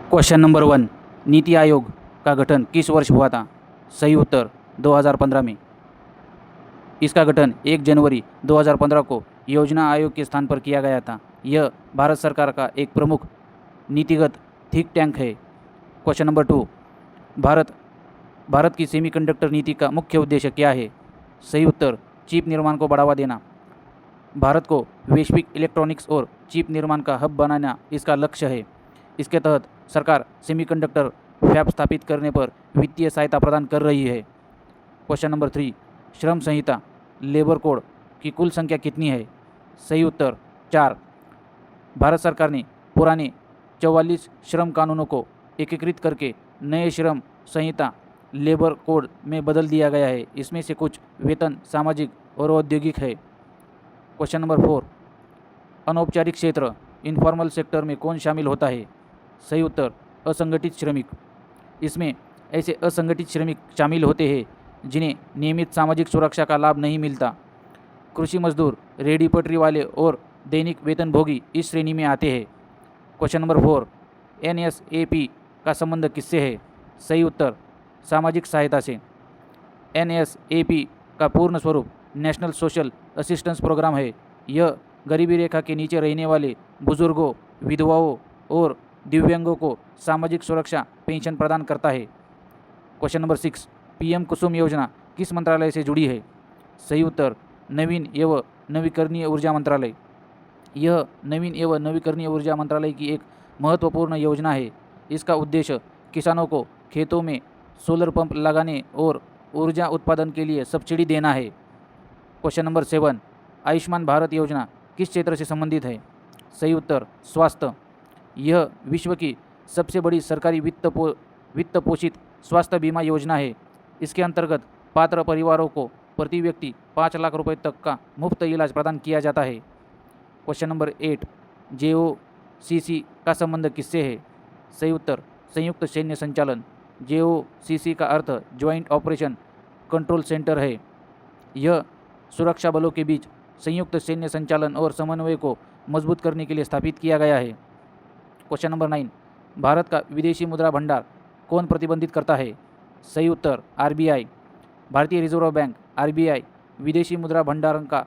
Question number 1, NITI Aayog का गठन किस वर्ष हुआ था? सही उत्तर 2015 में। इसका गठन 1 जनवरी 2015 को योजना आयोग के स्थान पर किया गया था। यह भारत सरकार का एक प्रमुख नीतिगत थिंक टैंक है। क्वेश्चन नंबर 2, भारत की सेमीकंडक्टर नीति का मुख्य उद्देश्य क्या है? सही उत्तर चिप निर्माण को बढ़ावा देना। भारत को वैश्विक इलेक्ट्रॉनिक्स और चिप निर्माण का हब बनाना इसका लक्ष्य है। इसके तहत सरकार सेमीकंडक्टर फैब स्थापित करने पर वित्तीय सहायता प्रदान कर रही है। क्वेश्चन नंबर 3, श्रम संहिता लेबर कोड की कुल संख्या कितनी है? सही उत्तर 4। भारत सरकार ने पुराने 44 श्रम कानूनों को एकीकृत करके नए श्रम संहिता लेबर कोड में बदल दिया गया है। इसमें से कुछ वेतन, सामाजिक और औद्योगिक है। क्वेश्चन नंबर 4, अनौपचारिक क्षेत्र इनफॉर्मल सेक्टर में कौन शामिल होता है? सही उत्तर असंगठित श्रमिक। इसमें ऐसे असंगठित श्रमिक शामिल होते हैं जिन्हें नियमित सामाजिक सुरक्षा का लाभ नहीं मिलता। कृषि मजदूर, रेहड़ी पटरी वाले और दैनिक वेतनभोगी इस श्रेणी में आते हैं। क्वेश्चन नंबर 4, NSAP का संबंध किससे है? सही उत्तर सामाजिक सहायता से। NSAP का पूर्ण स्वरूप नेशनल सोशल असिस्टेंस प्रोग्राम है। यह गरीबी रेखा के नीचे रहने वाले बुजुर्गों, विधवाओं और दिव्यांगों को सामाजिक सुरक्षा पेंशन प्रदान करता है। क्वेश्चन नंबर 6, PM कुसुम योजना किस मंत्रालय से जुड़ी है? सही उत्तर नवीन एवं नवीकरणीय ऊर्जा मंत्रालय। यह नवीन एवं नवीकरणीय ऊर्जा मंत्रालय की एक महत्वपूर्ण योजना है। इसका उद्देश्य किसानों को खेतों में सोलर पंप लगाने और ऊर्जा उत्पादन के लिए सब्सिडी देना है। क्वेश्चन नंबर 7, आयुष्मान भारत योजना किस क्षेत्र से संबंधित है? सही उत्तर स्वास्थ्य। यह विश्व की सबसे बड़ी सरकारी वित्त पोषित स्वास्थ्य बीमा योजना है। इसके अंतर्गत पात्र परिवारों को प्रति व्यक्ति 5 लाख रुपए तक का मुफ्त इलाज प्रदान किया जाता है। क्वेश्चन नंबर 8, JOCC का संबंध किससे है? सही उत्तर संयुक्त सैन्य संचालन। JOCC का अर्थ ज्वाइंट ऑपरेशन कंट्रोल सेंटर है। यह सुरक्षा बलों के बीच संयुक्त सैन्य संचालन और समन्वय को मजबूत करने के लिए स्थापित किया गया है। क्वेश्चन नंबर 9, भारत का विदेशी मुद्रा भंडार कौन प्रतिबंधित करता है? सही उत्तर RBI। भारतीय रिजर्व बैंक RBI विदेशी मुद्रा भंडार का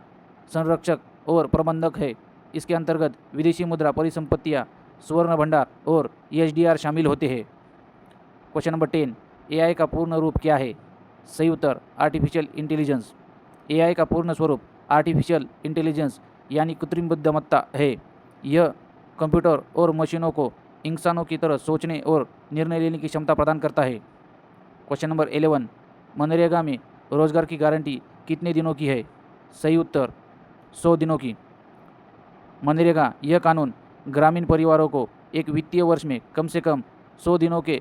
संरक्षक और प्रबंधक है। इसके अंतर्गत विदेशी मुद्रा परिसंपत्तियां, स्वर्ण भंडार और SDR शामिल होते हैं। क्वेश्चन नंबर 10, AI का पूर्ण रूप क्या है? सही उत्तर आर्टिफिशियल इंटेलिजेंस। AI का पूर्ण स्वरूप आर्टिफिशियल इंटेलिजेंस यानी कृत्रिम बुद्धिमत्ता है। यह कंप्यूटर और मशीनों को इंसानों की तरह सोचने और निर्णय लेने की क्षमता प्रदान करता है। क्वेश्चन नंबर 11, मनरेगा में रोजगार की गारंटी कितने दिनों की है? सही उत्तर 100 दिनों की। मनरेगा यह कानून ग्रामीण परिवारों को एक वित्तीय वर्ष में कम से कम 100 दिनों के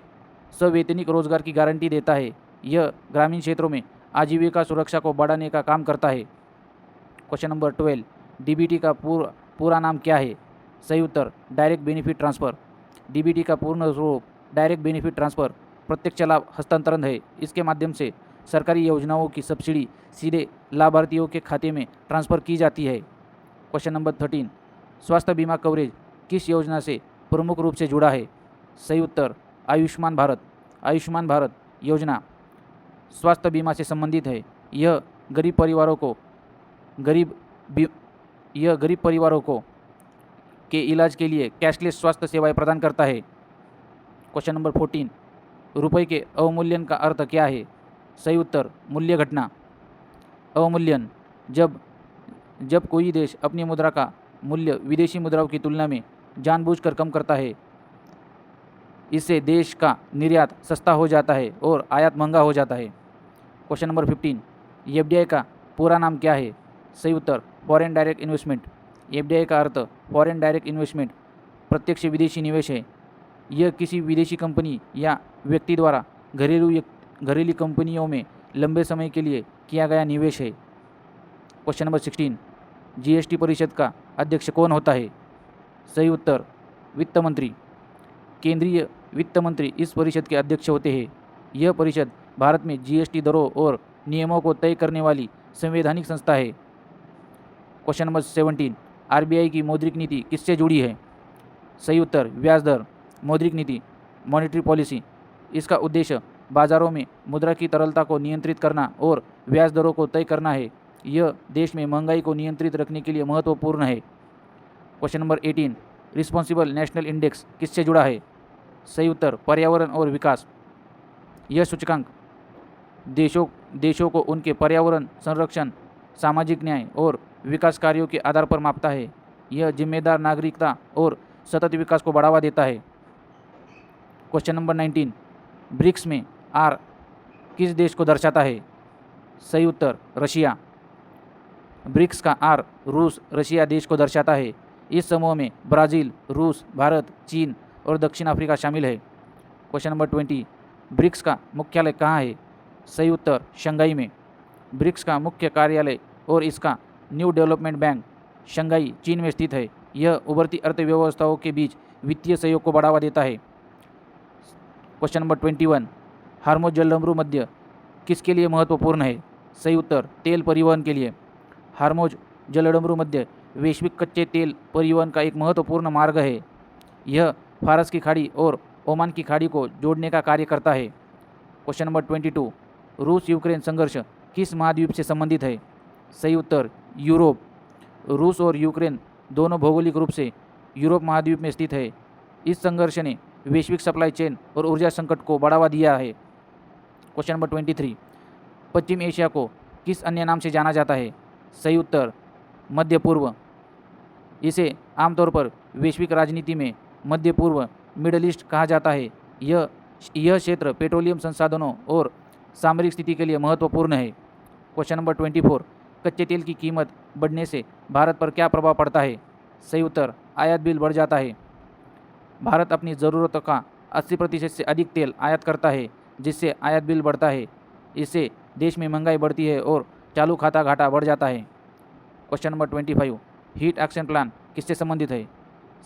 सवैतनिक रोजगार की गारंटी देता है। यह ग्रामीण क्षेत्रों में आजीविका सुरक्षा को बढ़ाने का काम करता है। क्वेश्चन नंबर 12, DBT का पूरा नाम क्या है? सही उत्तर डायरेक्ट बेनिफिट ट्रांसफ़र। DBT का पूर्ण स्वरूप डायरेक्ट बेनिफिट ट्रांसफ़र प्रत्यक्ष लाभ हस्तांतरण है। इसके माध्यम से सरकारी योजनाओं की सब्सिडी सीधे लाभार्थियों के खाते में ट्रांसफ़र की जाती है। क्वेश्चन नंबर 13, स्वास्थ्य बीमा कवरेज किस योजना से प्रमुख रूप से जुड़ा है? सही उत्तर आयुष्मान भारत। आयुष्मान भारत योजना स्वास्थ्य बीमा से संबंधित है। यह गरीब परिवारों को के इलाज के लिए कैशलेस स्वास्थ्य सेवाएं प्रदान करता है। क्वेश्चन नंबर 14, रुपये के अवमूल्यन का अर्थ क्या है? सही उत्तर मूल्य घटना। अवमूल्यन जब कोई देश अपनी मुद्रा का मूल्य विदेशी मुद्राओं की तुलना में जानबूझकर कम करता है। इससे देश का निर्यात सस्ता हो जाता है और आयात महंगा हो जाता है। क्वेश्चन नंबर 15, FDI का पूरा नाम क्या है? सही उत्तर फॉरेन डायरेक्ट इन्वेस्टमेंट। FDI का अर्थ फॉरेन डायरेक्ट इन्वेस्टमेंट प्रत्यक्ष विदेशी निवेश है। यह किसी विदेशी कंपनी या व्यक्ति द्वारा घरेलू कंपनियों में लंबे समय के लिए किया गया निवेश है। क्वेश्चन नंबर 16, GST परिषद का अध्यक्ष कौन होता है? सही उत्तर वित्त मंत्री। केंद्रीय वित्त मंत्री इस परिषद के अध्यक्ष होते हैं। यह परिषद भारत में GST दरों और नियमों को तय करने वाली संवैधानिक संस्था है। क्वेश्चन नंबर 17, RBI की मौद्रिक नीति किससे जुड़ी है? सही उत्तर ब्याज दर। मौद्रिक नीति मॉनेटरी पॉलिसी। इसका उद्देश्य बाजारों में मुद्रा की तरलता को नियंत्रित करना और ब्याज दरों को तय करना है। यह देश में महंगाई को नियंत्रित रखने के लिए महत्वपूर्ण है। Question number 18, responsible national index किससे जुड़ा है? सही उत्तर पर्यावरण और विकास। यह सूचकांक देशों को उनके पर्यावरण संरक्षण, सामाजिक न्याय और विकास कार्यों के आधार पर मापता है। यह जिम्मेदार नागरिकता और सतत विकास को बढ़ावा देता है। क्वेश्चन नंबर 19, ब्रिक्स में आर किस देश को दर्शाता है? सही उत्तर रशिया। ब्रिक्स का आर रूस, रशिया देश को दर्शाता है। इस समूह में ब्राज़ील, रूस, भारत, चीन और दक्षिण अफ्रीका शामिल है। क्वेश्चन नंबर 20, ब्रिक्स का मुख्यालय कहाँ है? सही उत्तर शंघाई में। ब्रिक्स का मुख्य कार्यालय और इसका न्यू डेवलपमेंट बैंक शंघाई, चीन में स्थित है। यह उभरती अर्थव्यवस्थाओं के बीच वित्तीय सहयोग को बढ़ावा देता है। क्वेश्चन नंबर 21, हार्मुज जलडमरू मध्य किसके लिए महत्वपूर्ण है? सही उत्तर तेल परिवहन के लिए। हार्मुज जलडमरू मध्य वैश्विक कच्चे तेल परिवहन का एक महत्वपूर्ण मार्ग है। यह फारस की खाड़ी और ओमान की खाड़ी को जोड़ने का कार्य करता है। क्वेश्चन नंबर 22, रूस यूक्रेन संघर्ष किस महाद्वीप से संबंधित है? सही उत्तर यूरोप। रूस और यूक्रेन दोनों भौगोलिक रूप से यूरोप महाद्वीप में स्थित है। इस संघर्ष ने वैश्विक सप्लाई चेन और ऊर्जा संकट को बढ़ावा दिया है। क्वेश्चन नंबर 23, पश्चिम एशिया को किस अन्य नाम से जाना जाता है? सही उत्तर मध्य पूर्व। इसे आमतौर पर वैश्विक राजनीति में मध्य पूर्व, मिडल ईस्ट कहा जाता है। यह क्षेत्र पेट्रोलियम संसाधनों और सामरिक स्थिति के लिए महत्वपूर्ण है। क्वेश्चन नंबर 24, कच्चे तेल की कीमत बढ़ने से भारत पर क्या प्रभाव पड़ता है? सही उत्तर आयात बिल बढ़ जाता है। भारत अपनी ज़रूरतों का 80% से अधिक तेल आयात करता है, जिससे आयात बिल बढ़ता है। इससे देश में महंगाई बढ़ती है और चालू खाता घाटा बढ़ जाता है। Question number 25, heat action plan किससे संबंधित है?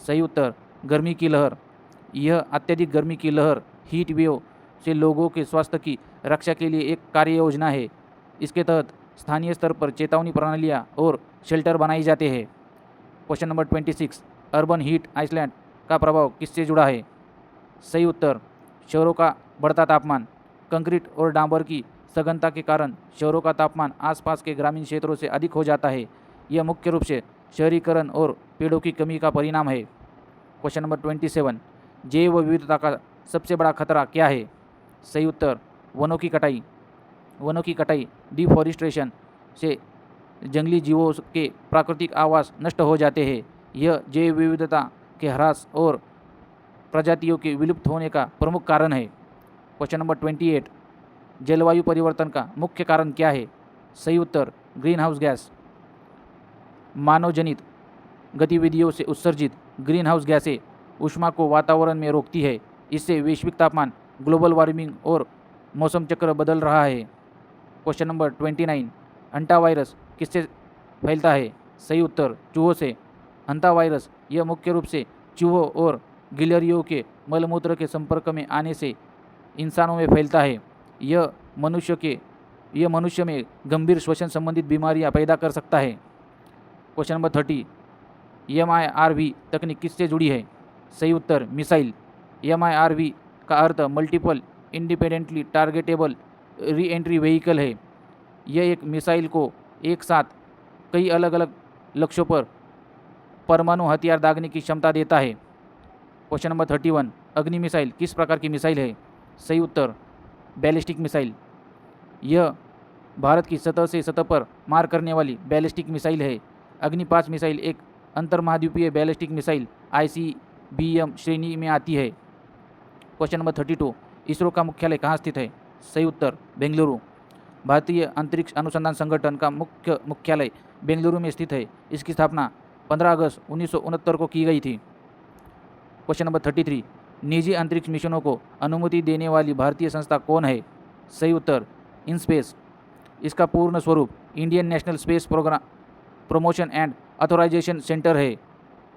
सही उत्तर गर्मी की लहर। यह अत्यधिक गर्मी की लहर हीट वेव से लोगों के स्वास्थ्य की रक्षा के लिए एक कार्य योजना है। इसके तहत स्थानीय स्तर पर चेतावनी प्रणालियाँ और शेल्टर बनाए जाते हैं। Question number 26, urban heat island का प्रभाव किससे जुड़ा है? सही उत्तर शहरों का बढ़ता तापमान। कंक्रीट और डांबर की सघनता के कारण शहरों का तापमान आसपास के ग्रामीण क्षेत्रों से अधिक हो जाता है। यह मुख्य रूप से शहरीकरण और पेड़ों की कमी का परिणाम है। क्वेश्चन नंबर 27, जैव विविधता का सबसे बड़ा खतरा क्या है? सही उत्तर वनों की कटाई। वनों की कटाई डिफॉरेस्टेशन से जंगली जीवों के प्राकृतिक आवास नष्ट हो जाते हैं। यह जैव विविधता के ह्रास और प्रजातियों के विलुप्त होने का प्रमुख कारण है। क्वेश्चन नंबर 28, जलवायु परिवर्तन का मुख्य कारण क्या है? सही उत्तर ग्रीन हाउस गैस। मानव जनित गतिविधियों से उत्सर्जित ग्रीन हाउस गैसें ऊष्मा को वातावरण में रोकती है। इससे वैश्विक तापमान, ग्लोबल वार्मिंग और मौसम चक्र बदल रहा है। क्वेश्चन नंबर 29, हंटा वायरस किससे फैलता है? सही उत्तर चूहों से। हंता वायरस यह मुख्य रूप से चूहों और गिलहरियों के मलमूत्र के संपर्क में आने से इंसानों में फैलता है। यह मनुष्य में गंभीर श्वसन संबंधित बीमारियां पैदा कर सकता है। क्वेश्चन नंबर 30, MIRV तकनीक किससे जुड़ी है? सही उत्तर मिसाइल। MIRV का अर्थ multiple independently targetable reentry vehicle है। यह एक मिसाइल को एक साथ कई अलग अलग लक्ष्यों पर परमाणु हथियार दागने की क्षमता देता है। क्वेश्चन नंबर 31, अग्नि मिसाइल किस प्रकार की मिसाइल है? सही उत्तर बैलिस्टिक मिसाइल। यह भारत की सतह से सतह पर मार करने वाली बैलिस्टिक मिसाइल है। अग्नि 5 मिसाइल एक अंतर्महाद्वीपीय बैलिस्टिक मिसाइल ICBM श्रेणी में आती है। क्वेश्चन नंबर 32, इसरो का मुख्यालय कहाँ स्थित है? सही उत्तर बेंगलुरु। भारतीय अंतरिक्ष अनुसंधान संगठन का मुख्यालय बेंगलुरु में स्थित है। इसकी स्थापना 15 अगस्त 1969 को की गई थी। क्वेश्चन नंबर 33, निजी अंतरिक्ष मिशनों को अनुमति देने वाली भारतीय संस्था कौन है? सही उत्तर इनस्पेस। इसका पूर्ण स्वरूप Indian National Space Programme Promotion and Authorisation Centre है।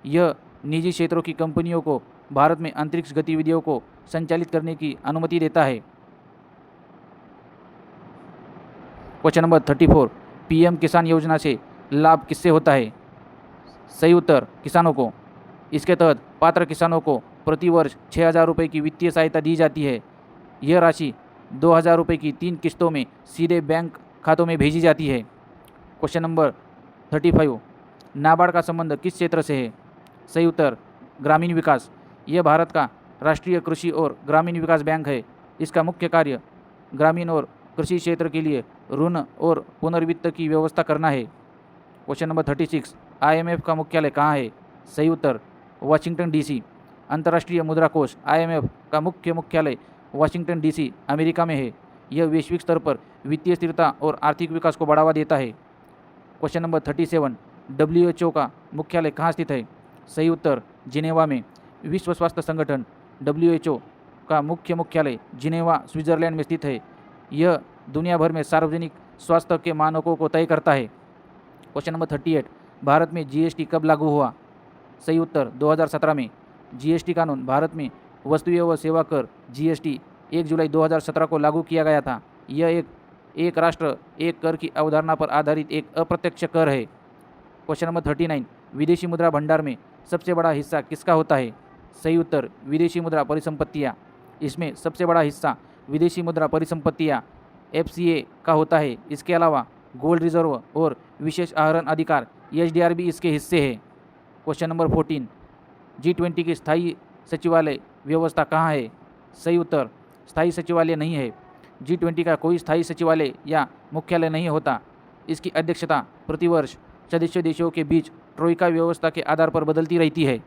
यह निजी क्षेत्रों की कंपनियों को भारत में अंतरिक्ष गतिविधियों को संचालित करने की अनुमति देता है। क्वेश्चन नंबर 34, PM किसान योजना से लाभ किससे होता है? सही उत्तर किसानों को। इसके तहत पात्र किसानों को प्रतिवर्ष 6,000 रुपये की वित्तीय सहायता दी जाती है। यह राशि 2,000 रुपये की 3 किस्तों में सीधे बैंक खातों में भेजी जाती है। क्वेश्चन नंबर 35, नाबार्ड का संबंध किस क्षेत्र से है? सही उत्तर ग्रामीण विकास। यह भारत का राष्ट्रीय कृषि और ग्रामीण विकास बैंक है। इसका मुख्य कार्य ग्रामीण और कृषि क्षेत्र के लिए ऋण और पुनर्वित्त की व्यवस्था करना है। क्वेश्चन नंबर 36, IMF का मुख्यालय कहाँ है? सही उत्तर वाशिंगटन DC। अंतर्राष्ट्रीय मुद्रा कोष IMF का मुख्यालय वाशिंगटन DC अमेरिका में है। यह वैश्विक स्तर पर वित्तीय स्थिरता और आर्थिक विकास को बढ़ावा देता है। क्वेश्चन नंबर 37, WHO का मुख्यालय कहाँ स्थित है? सही उत्तर जिनेवा में। विश्व स्वास्थ्य संगठन WHO का मुख्यालय जिनेवा स्विट्जरलैंड में स्थित है। यह दुनिया भर में सार्वजनिक स्वास्थ्य के मानकों को तय करता है। क्वेश्चन नंबर 38, भारत में GST कब लागू हुआ? सही उत्तर 2017 में। GST कानून भारत में वस्तु एवं सेवा कर GST 1 जुलाई 2017 को लागू किया गया था। यह एक राष्ट्र एक कर की अवधारणा पर आधारित एक अप्रत्यक्ष कर है। क्वेश्चन नंबर 39, विदेशी मुद्रा भंडार में सबसे बड़ा हिस्सा किसका होता है? सही उत्तर विदेशी मुद्रा परिसंपत्तियाँ। इसमें सबसे बड़ा हिस्सा विदेशी मुद्रा परिसंपत्तियाँ FCA का होता है। इसके अलावा गोल्ड रिजर्व और विशेष आहरण अधिकार HDR भी इसके हिस्से है। क्वेश्चन नंबर 14, G20 की स्थायी सचिवालय व्यवस्था कहाँ है? सही उत्तर स्थायी सचिवालय नहीं है। G20 का कोई स्थायी सचिवालय या मुख्यालय नहीं होता। इसकी अध्यक्षता प्रतिवर्ष सदस्य देशों के बीच ट्रोइका व्यवस्था के आधार पर बदलती रहती है।